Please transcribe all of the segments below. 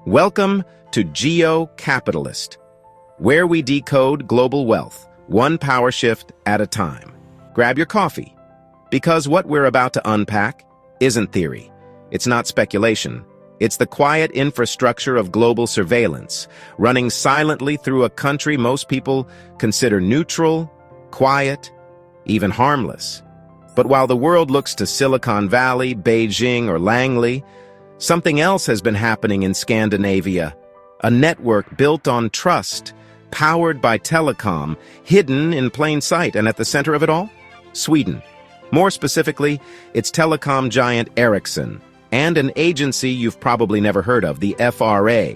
Welcome to Geo Capitalist, where we decode global wealth, one power shift at a time. Grab your coffee, because what we're about to unpack isn't theory. It's not speculation. It's the quiet infrastructure of global surveillance, running silently through a country most people consider neutral, quiet, even harmless. But while the world looks to Silicon Valley, Beijing, or Langley, something else has been happening in Scandinavia. A network built on trust, powered by telecom, hidden in plain sight, and at the center of it all? Sweden. More specifically, its telecom giant Ericsson, and an agency you've probably never heard of, the FRA.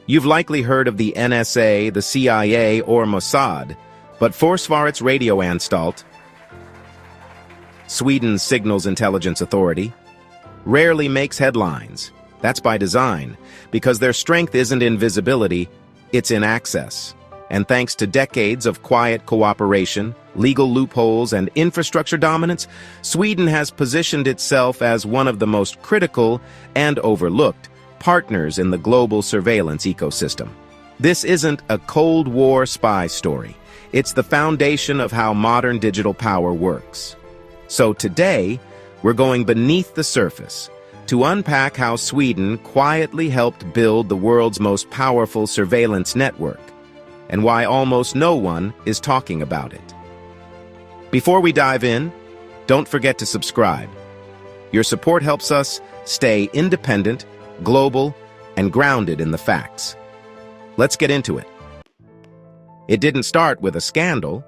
You've likely heard of the NSA, the CIA, or Mossad, but Försvarets radioanstalt, Sweden's Signals Intelligence Authority, rarely makes headlines. That's by design, because their strength isn't in visibility, it's in access. And thanks to decades of quiet cooperation, legal loopholes, and infrastructure dominance, Sweden has positioned itself as one of the most critical and overlooked partners in the global surveillance ecosystem. This isn't a Cold War spy story. It's the foundation of how modern digital power works. So today, we're going beneath the surface to unpack how Sweden quietly helped build the world's most powerful surveillance network, and why almost no one is talking about it. Before we dive in, don't forget to subscribe. Your support helps us stay independent, global, and grounded in the facts. Let's get into it. It didn't start with a scandal.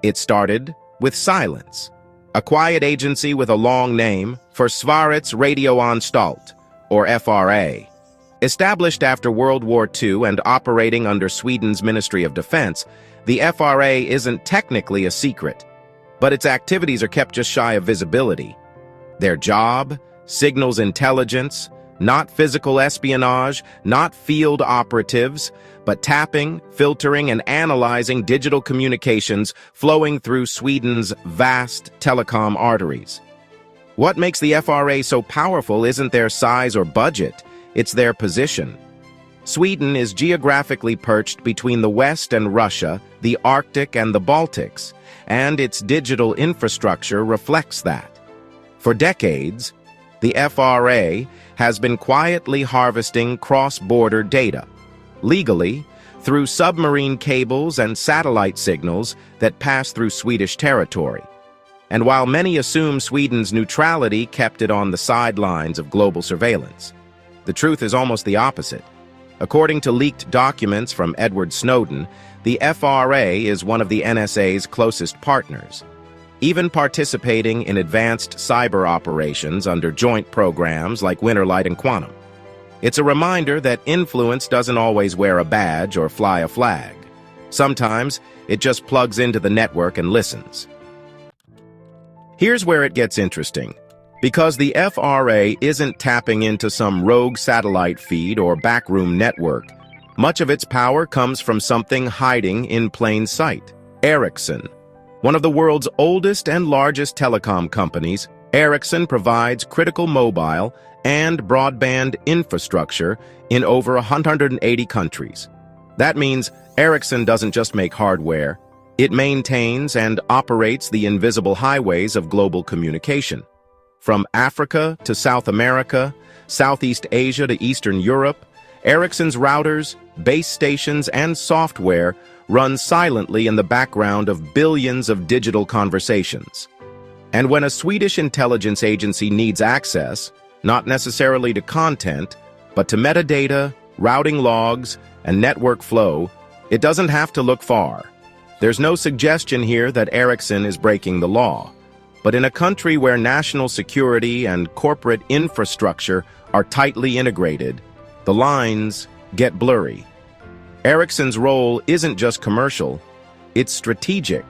It started with silence. A quiet agency with a long name, Försvarets radioanstalt, or FRA. Established after World War II and operating under Sweden's Ministry of Defense, the FRA isn't technically a secret, but its activities are kept just shy of visibility. Their job, signals intelligence, not physical espionage, not field operatives, but tapping, filtering, and analyzing digital communications flowing through Sweden's vast telecom arteries. What makes the FRA so powerful isn't their size or budget, it's their position. Sweden is geographically perched between the West and Russia, the Arctic and the Baltics, and its digital infrastructure reflects that. For decades, the FRA has been quietly harvesting cross-border data, legally, through submarine cables and satellite signals that pass through Swedish territory. And while many assume Sweden's neutrality kept it on the sidelines of global surveillance, the truth is almost the opposite. According to leaked documents from Edward Snowden, the FRA is one of the NSA's closest partners, even participating in advanced cyber operations under joint programs like Winterlight and Quantum. It's a reminder that influence doesn't always wear a badge or fly a flag. Sometimes it just plugs into the network and listens. Here's where it gets interesting. Because the FRA isn't tapping into some rogue satellite feed or backroom network, much of its power comes from something hiding in plain sight. Ericsson. One of the world's oldest and largest telecom companies, Ericsson provides critical mobile and broadband infrastructure in over 180 countries. That means Ericsson doesn't just make hardware, it maintains and operates the invisible highways of global communication. From Africa to South America, Southeast Asia to Eastern Europe, Ericsson's routers, base stations, and software run silently in the background of billions of digital conversations. And when a Swedish intelligence agency needs access, not necessarily to content, but to metadata, routing logs, and network flow, it doesn't have to look far. There's no suggestion here that Ericsson is breaking the law. But in a country where national security and corporate infrastructure are tightly integrated, the lines get blurry. Ericsson's role isn't just commercial, it's strategic.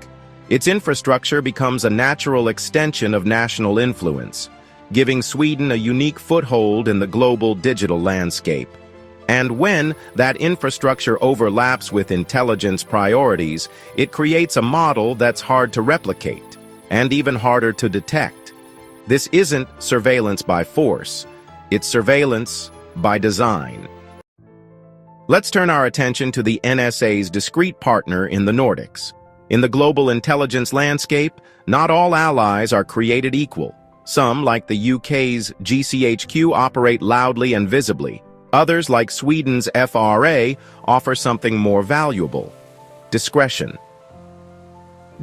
Its infrastructure becomes a natural extension of national influence, giving Sweden a unique foothold in the global digital landscape. And when that infrastructure overlaps with intelligence priorities, it creates a model that's hard to replicate, and even harder to detect. This isn't surveillance by force, it's surveillance by design. Let's turn our attention to the NSA's discrete partner in the Nordics. In the global intelligence landscape, not all allies are created equal. Some, like the UK's GCHQ, operate loudly and visibly. Others, like Sweden's FRA, offer something more valuable: discretion.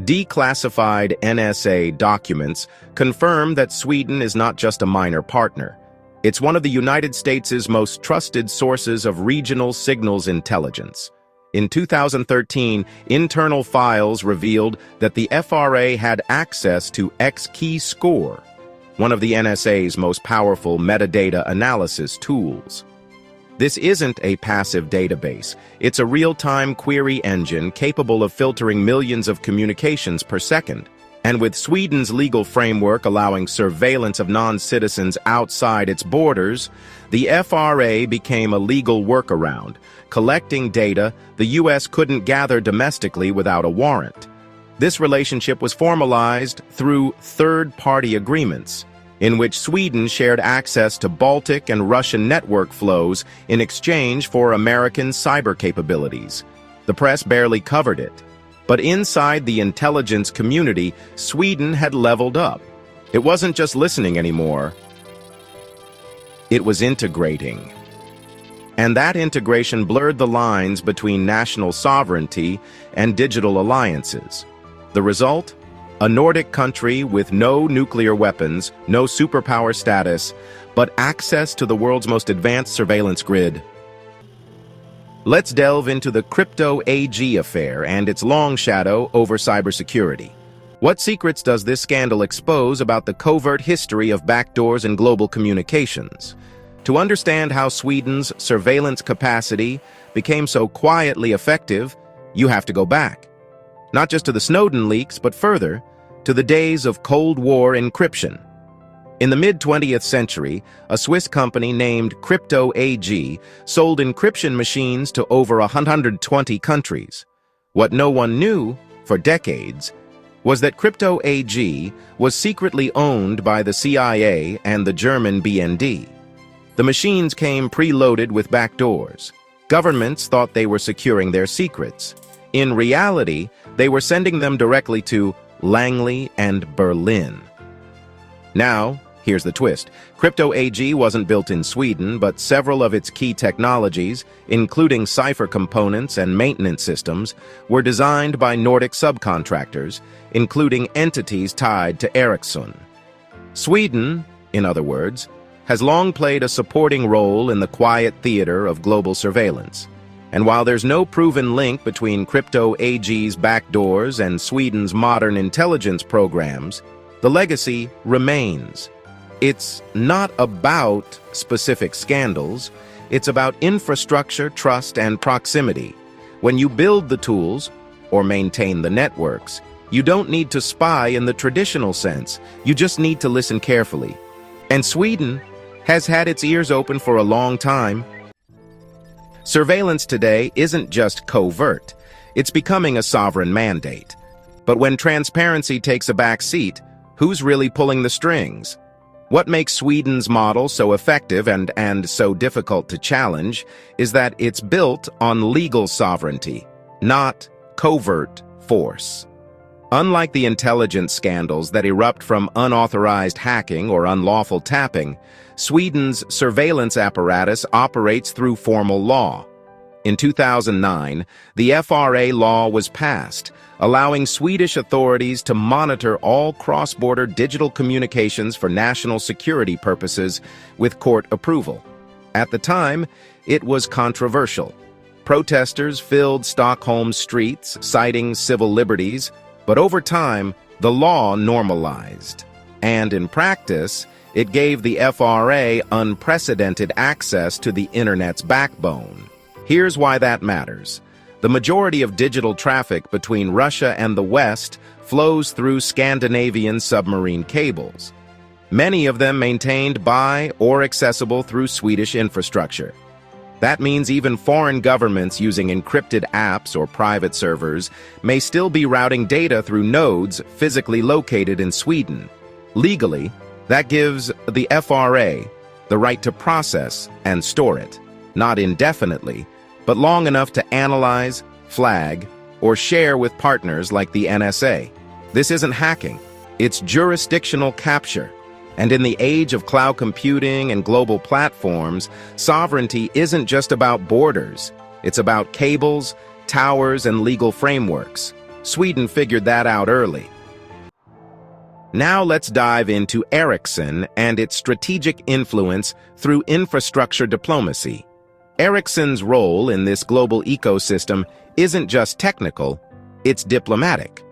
Declassified NSA documents confirm that Sweden is not just a minor partner. It's one of the United States' most trusted sources of regional signals intelligence. In 2013, internal files revealed that the FRA had access to X-Key Score, one of the NSA's most powerful metadata analysis tools. This isn't a passive database. It's a real-time query engine capable of filtering millions of communications per second. And with Sweden's legal framework allowing surveillance of non-citizens outside its borders, the FRA became a legal workaround, collecting data the U.S. couldn't gather domestically without a warrant. This relationship was formalized through third-party agreements, in which Sweden shared access to Baltic and Russian network flows in exchange for American cyber capabilities. The press barely covered it. But inside the intelligence community, Sweden had leveled up. It wasn't just listening anymore. It was integrating. And that integration blurred the lines between national sovereignty and digital alliances. The result? A Nordic country with no nuclear weapons, no superpower status, but access to the world's most advanced surveillance grid. Let's delve into the Crypto AG affair and its long shadow over cybersecurity. What secrets does this scandal expose about the covert history of backdoors in global communications? To understand how Sweden's surveillance capacity became so quietly effective, you have to go back. Not just to the Snowden leaks, but further, to the days of Cold War encryption. In the mid-20th century, a Swiss company named Crypto AG sold encryption machines to over 120 countries. What no one knew, for decades, was that Crypto AG was secretly owned by the CIA and the German BND. The machines came preloaded with backdoors. Governments thought they were securing their secrets. In reality, they were sending them directly to Langley and Berlin. Now, here's the twist. Crypto AG wasn't built in Sweden, but several of its key technologies, including cipher components and maintenance systems, were designed by Nordic subcontractors, including entities tied to Ericsson. Sweden, in other words, has long played a supporting role in the quiet theater of global surveillance. And while there's no proven link between Crypto AG's backdoors and Sweden's modern intelligence programs, the legacy remains. It's not about specific scandals, it's about infrastructure, trust, and proximity. When you build the tools, or maintain the networks, you don't need to spy in the traditional sense, you just need to listen carefully. And Sweden has had its ears open for a long time. Surveillance today isn't just covert, it's becoming a sovereign mandate. But when transparency takes a back seat, who's really pulling the strings? What makes Sweden's model so effective and so difficult to challenge is that it's built on legal sovereignty, not covert force. Unlike the intelligence scandals that erupt from unauthorized hacking or unlawful tapping, Sweden's surveillance apparatus operates through formal law. In 2009, the FRA law was passed, allowing Swedish authorities to monitor all cross-border digital communications for national security purposes with court approval. At the time, it was controversial. Protesters filled Stockholm's streets, citing civil liberties, but over time, the law normalized. And in practice, it gave the FRA unprecedented access to the Internet's backbone. Here's why that matters. The majority of digital traffic between Russia and the West flows through Scandinavian submarine cables, many of them maintained by or accessible through Swedish infrastructure. That means even foreign governments using encrypted apps or private servers may still be routing data through nodes physically located in Sweden. Legally, that gives the FRA the right to process and store it, not indefinitely, but long enough to analyze, flag, or share with partners like the NSA. This isn't hacking, it's jurisdictional capture. And in the age of cloud computing and global platforms, sovereignty isn't just about borders. It's about cables, towers, and legal frameworks. Sweden figured that out early. Now let's dive into Ericsson and its strategic influence through infrastructure diplomacy. Ericsson's role in this global ecosystem isn't just technical, it's diplomatic.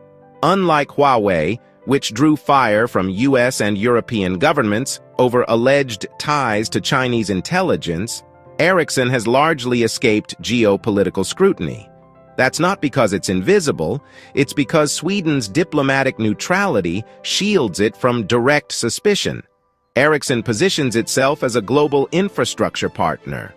Unlike Huawei, which drew fire from US and European governments over alleged ties to Chinese intelligence, Ericsson has largely escaped geopolitical scrutiny. That's not because it's invisible, it's because Sweden's diplomatic neutrality shields it from direct suspicion. Ericsson positions itself as a global infrastructure partner,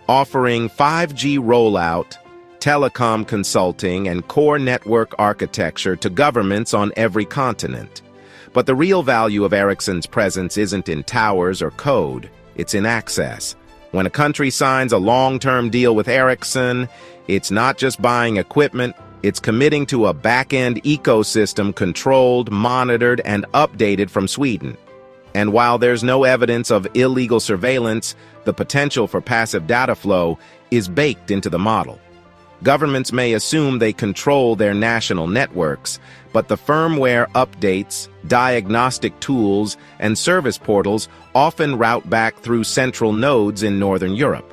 offering 5G rollout, telecom consulting, and core network architecture to governments on every continent. But the real value of Ericsson's presence isn't in towers or code, it's in access. When a country signs a long-term deal with Ericsson, it's not just buying equipment, it's committing to a back-end ecosystem controlled, monitored, and updated from Sweden. And while there's no evidence of illegal surveillance, the potential for passive data flow is baked into the model. Governments may assume they control their national networks, but the firmware updates, diagnostic tools, and service portals often route back through central nodes in Northern Europe.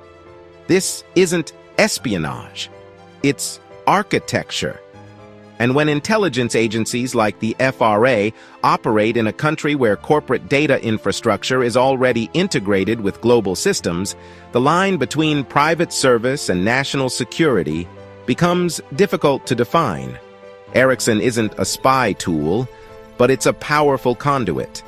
This isn't espionage, it's architecture. And when intelligence agencies like the FRA operate in a country where corporate data infrastructure is already integrated with global systems, the line between private service and national security becomes difficult to define. Ericsson isn't a spy tool, but it's a powerful conduit.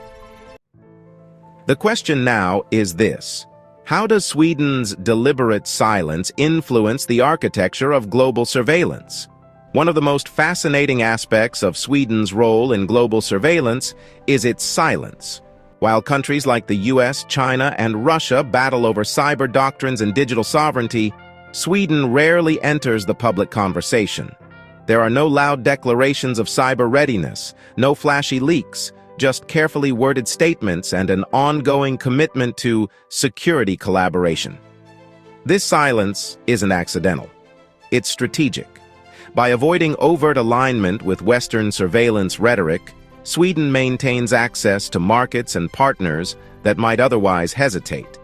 The question now is this: how does Sweden's deliberate silence influence the architecture of global surveillance? One of the most fascinating aspects of Sweden's role in global surveillance is its silence. While countries like the US, China, and Russia battle over cyber doctrines and digital sovereignty, Sweden rarely enters the public conversation. There are no loud declarations of cyber readiness, no flashy leaks, just carefully worded statements and an ongoing commitment to security collaboration. This silence isn't accidental. It's strategic. By avoiding overt alignment with Western surveillance rhetoric, Sweden maintains access to markets and partners that might otherwise hesitate.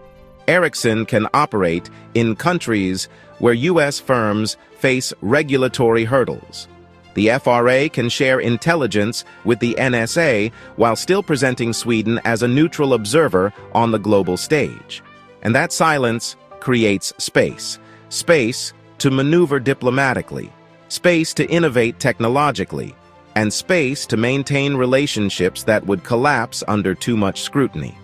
Ericsson can operate in countries where US firms face regulatory hurdles. The FRA can share intelligence with the NSA while still presenting Sweden as a neutral observer on the global stage. And that silence creates space. Space to maneuver diplomatically, space to innovate technologically, and space to maintain relationships that would collapse under too much scrutiny.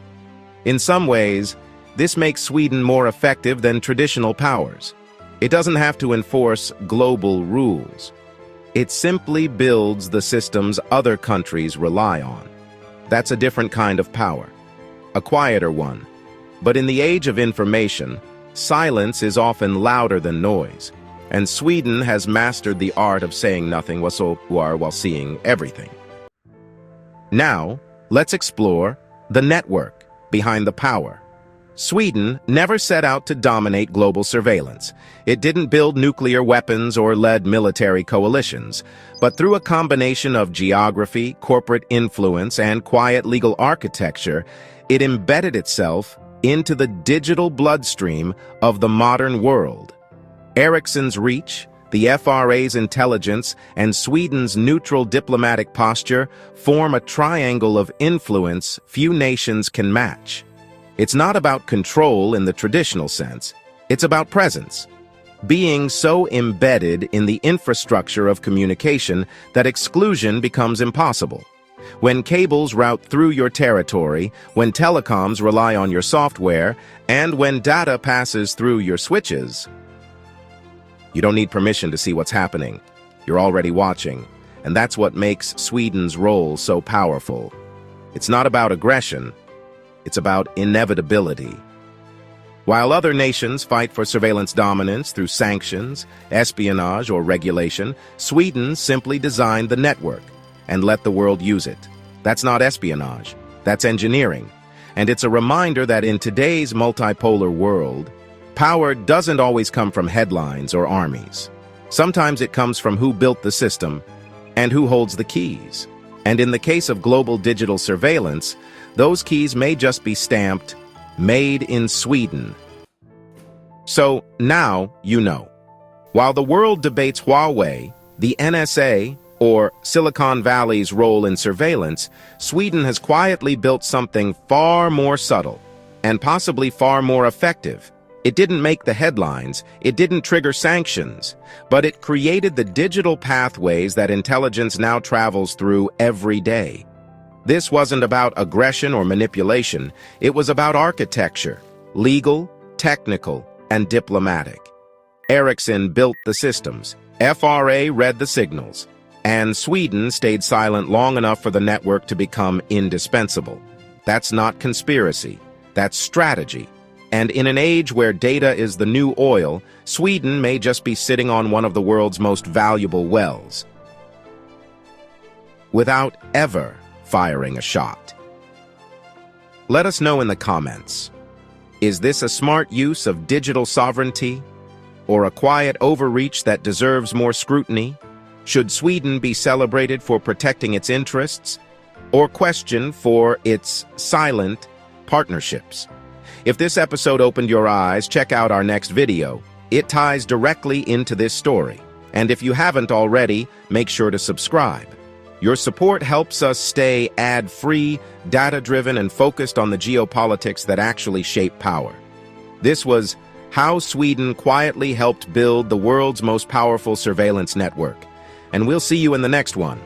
In some ways, this makes Sweden more effective than traditional powers. It doesn't have to enforce global rules. It simply builds the systems other countries rely on. That's a different kind of power, a quieter one. But in the age of information, silence is often louder than noise, and Sweden has mastered the art of saying nothing while seeing everything. Now, let's explore the network behind the power. Sweden never set out to dominate global surveillance. It didn't build nuclear weapons or lead military coalitions, but through a combination of geography, corporate influence, and quiet legal architecture, it embedded itself into the digital bloodstream of the modern world. Ericsson's reach, the FRA's intelligence, and Sweden's neutral diplomatic posture form a triangle of influence few nations can match. It's not about control in the traditional sense, it's about presence. Being so embedded in the infrastructure of communication that exclusion becomes impossible. When cables route through your territory, when telecoms rely on your software, and when data passes through your switches, you don't need permission to see what's happening. You're already watching, and that's what makes Sweden's role so powerful. It's not about aggression, it's about inevitability. While other nations fight for surveillance dominance through sanctions, espionage, or regulation, Sweden simply designed the network and let the world use it. That's not espionage, that's engineering. And it's a reminder that in today's multipolar world, power doesn't always come from headlines or armies. Sometimes it comes from who built the system and who holds the keys. And in the case of global digital surveillance, those keys may just be stamped, "Made in Sweden." So now you know. While the world debates Huawei, the NSA, or Silicon Valley's role in surveillance, Sweden has quietly built something far more subtle and possibly far more effective. It didn't make the headlines, it didn't trigger sanctions, but it created the digital pathways that intelligence now travels through every day. This wasn't about aggression or manipulation, it was about architecture, legal, technical, and diplomatic. Ericsson built the systems, FRA read the signals, and Sweden stayed silent long enough for the network to become indispensable. That's not conspiracy, that's strategy. And in an age where data is the new oil, Sweden may just be sitting on one of the world's most valuable wells, without ever firing a shot. Let us know in the comments. Is this a smart use of digital sovereignty, or a quiet overreach that deserves more scrutiny? Should Sweden be celebrated for protecting its interests, or questioned for its silent partnerships? If this episode opened your eyes, check out our next video. It ties directly into this story. And if you haven't already, make sure to subscribe. Your support helps us stay ad-free, data-driven, and focused on the geopolitics that actually shape power. This was how Sweden quietly helped build the world's most powerful surveillance network. And we'll see you in the next one.